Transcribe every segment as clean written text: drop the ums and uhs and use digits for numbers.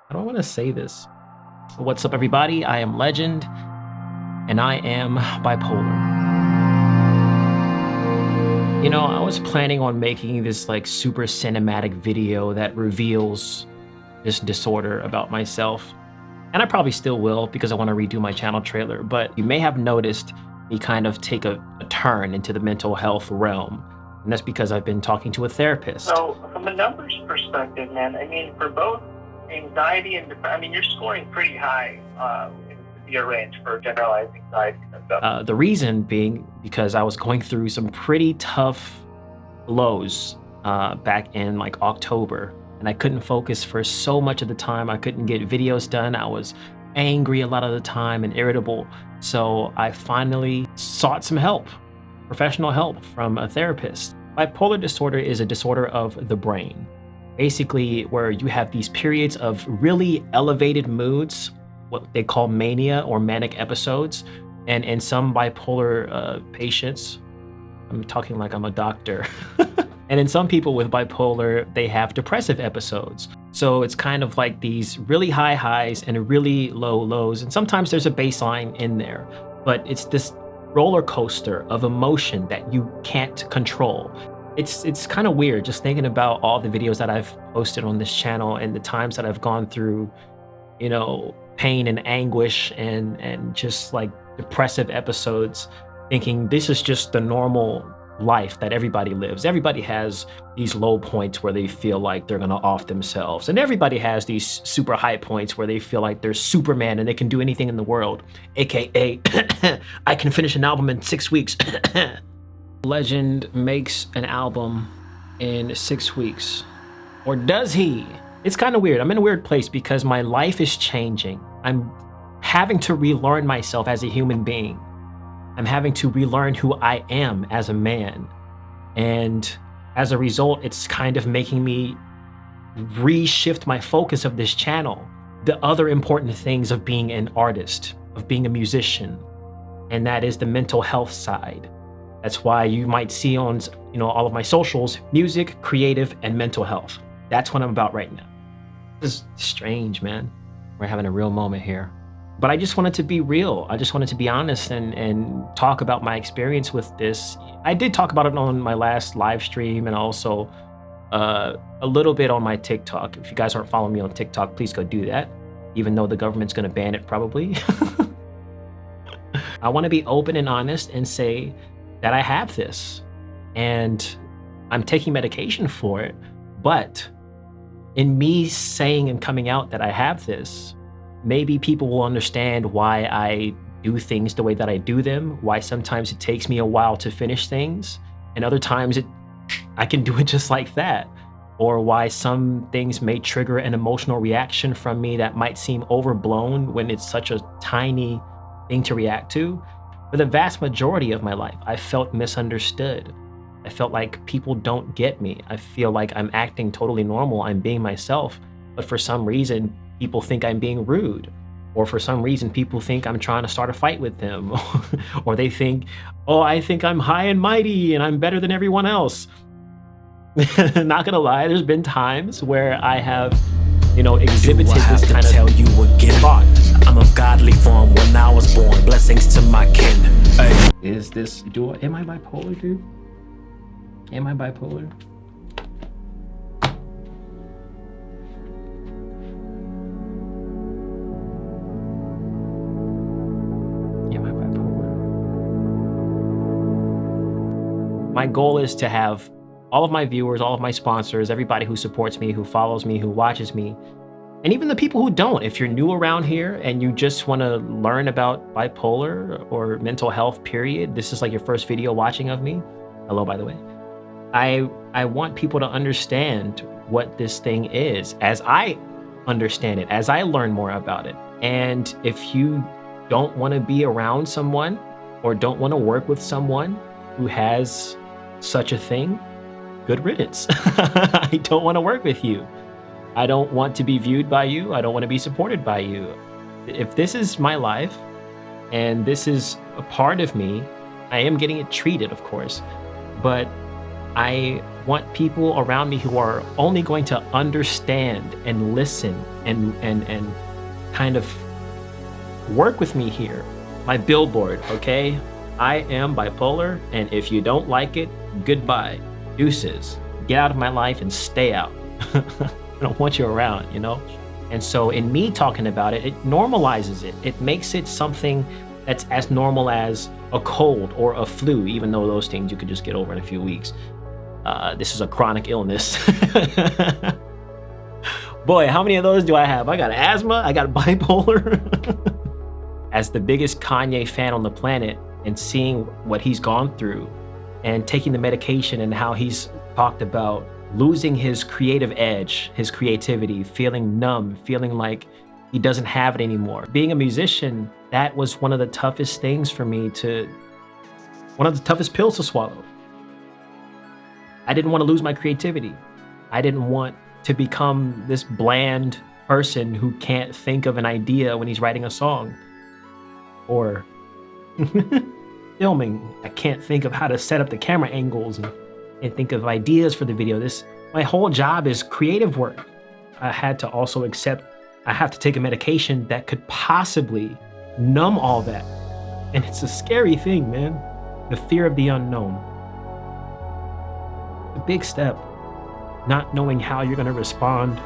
How do I want to say this? What's up, everybody? I am Legend, and I am bipolar. You know, I was planning on making this like super cinematic video that reveals this disorder about myself. And I probably still will because I want to redo my channel trailer, but you may have noticed me kind of take a turn into the mental health realm. And that's because I've been talking to a therapist. So from a numbers perspective, man, I mean, for both anxiety and depression, I mean, you're scoring pretty high in your range for generalized anxiety and stuff. The reason being because I was going through some pretty tough lows back in like October, and I couldn't focus for so much of the time. I couldn't get videos done. I was angry a lot of the time and irritable. So I finally sought some help, professional help from a therapist. Bipolar disorder is a disorder of the brain, basically where you have these periods of really elevated moods, what they call mania or manic episodes. And in some bipolar patients, I'm talking like I'm a doctor. And in some people with bipolar, they have depressive episodes. So it's kind of like these really high highs and really low lows. And sometimes there's a baseline in there, but it's this roller coaster of emotion that you can't control. It's kind of weird just thinking about all the videos that I've posted on this channel and the times that I've gone through, you know, pain and anguish and just like depressive episodes, thinking this is just the normal life that everybody lives. Everybody has these low points where they feel like they're gonna off themselves, and everybody has these super high points where they feel like they're Superman and they can do anything in the world, aka I can finish an album in 6 weeks. Legend makes an album in 6 weeks, or does he? It's kind of weird. I'm in a weird place because my life is changing. I'm having to relearn myself as a human being. I'm having to relearn who I am as a man. And as a result, it's kind of making me reshift my focus of this channel, the other important things of being an artist, of being a musician, and that is the mental health side. That's why you might see on, you know, all of my socials, music, creative, and mental health. That's what I'm about right now. This is strange, man. We're having a real moment here. But I just wanted to be real. I just wanted to be honest and talk about my experience with this. I did talk about it on my last live stream and also a little bit on my TikTok. If you guys aren't following me on TikTok, please go do that, even though the government's gonna ban it probably. I wanna be open and honest and say that I have this and I'm taking medication for it. But in me saying and coming out that I have this, maybe people will understand why I do things the way that I do them, why sometimes it takes me a while to finish things, and other times I can do it just like that, or why some things may trigger an emotional reaction from me that might seem overblown when it's such a tiny thing to react to. For the vast majority of my life, I felt misunderstood. I felt like people don't get me. I feel like I'm acting totally normal, I'm being myself, but for some reason, people think I'm being rude, or for some reason people think I'm trying to start a fight with them, or they think, oh, I think I'm high and mighty and I'm better than everyone else. Not gonna lie, there's been times where I have, you know, exhibited this kind of tell you again. thought. I'm of godly form when I was born. Blessings to my kin. Hey. Is this, am I bipolar, dude? Am I bipolar? My goal is to have all of my viewers, all of my sponsors, everybody who supports me, who follows me, who watches me, and even the people who don't. If you're new around here and you just want to learn about bipolar or mental health, period, this is like your first video watching of me. Hello, by the way. I want people to understand what this thing is as I understand it, as I learn more about it. And if you don't want to be around someone or don't want to work with someone who has such a thing, good riddance. I don't want to work with you. I don't want to be viewed by you. I don't want to be supported by you. If this is my life and this is a part of me, I am getting it treated, of course, but I want people around me who are only going to understand and listen and kind of work with me here. My billboard, okay? I am bipolar, and if you don't like it, goodbye. Deuces. Get out of my life and stay out. I don't want you around, you know? And so in me talking about it, it normalizes it. It makes it something that's as normal as a cold or a flu, even though those things you could just get over in a few weeks. This is a chronic illness. Boy, how many of those do I have? I got asthma, I got bipolar. As the biggest Kanye fan on the planet, and seeing what he's gone through and taking the medication and how he's talked about losing his creative edge, his creativity, feeling numb, feeling like he doesn't have it anymore. Being a musician, that was one of the toughest things for me one of the toughest pills to swallow. I didn't want to lose my creativity. I didn't want to become this bland person who can't think of an idea when he's writing a song. Or filming, I can't think of how to set up the camera angles and think of ideas for the video. My whole job is creative work. I had to also accept I have to take a medication that could possibly numb all that. And it's a scary thing, man. The fear of the unknown. A big step. Not knowing how you're going to respond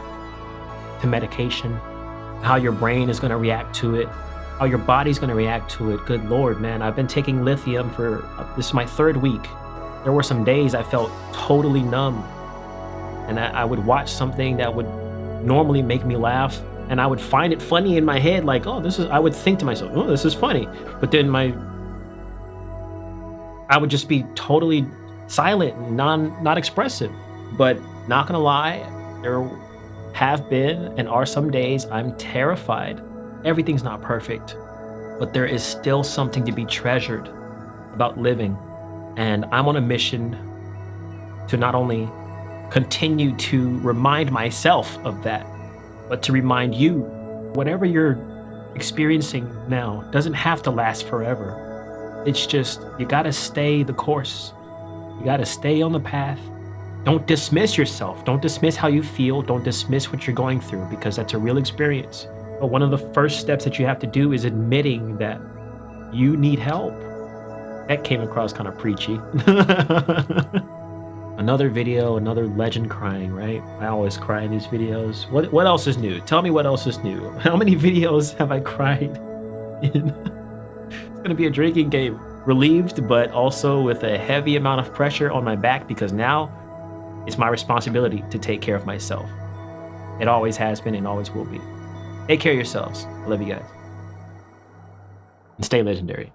to medication, how your brain is going to react to it, how your body's going to react to it. Good Lord, man. I've been taking lithium this is my 3rd week. There were some days I felt totally numb. And I would watch something that would normally make me laugh, and I would find it funny in my head, like, oh, I would think to myself, oh, this is funny. But then I would just be totally silent and not expressive. But not gonna lie, there have been and are some days I'm terrified. Everything's not perfect, but there is still something to be treasured about living. And I'm on a mission to not only continue to remind myself of that, but to remind you, whatever you're experiencing now doesn't have to last forever. It's just, you gotta stay the course. You gotta stay on the path. Don't dismiss yourself. Don't dismiss how you feel. Don't dismiss what you're going through, because that's a real experience. But one of the first steps that you have to do is admitting that you need help. That came across kind of preachy. Another video, another legend crying, right? I always cry in these videos. What else is new? Tell me what else is new. How many videos have I cried in? It's gonna be a drinking game. Relieved, but also with a heavy amount of pressure on my back, because now it's my responsibility to take care of myself. It always has been and always will be. Take care of yourselves. I love you guys. And stay legendary.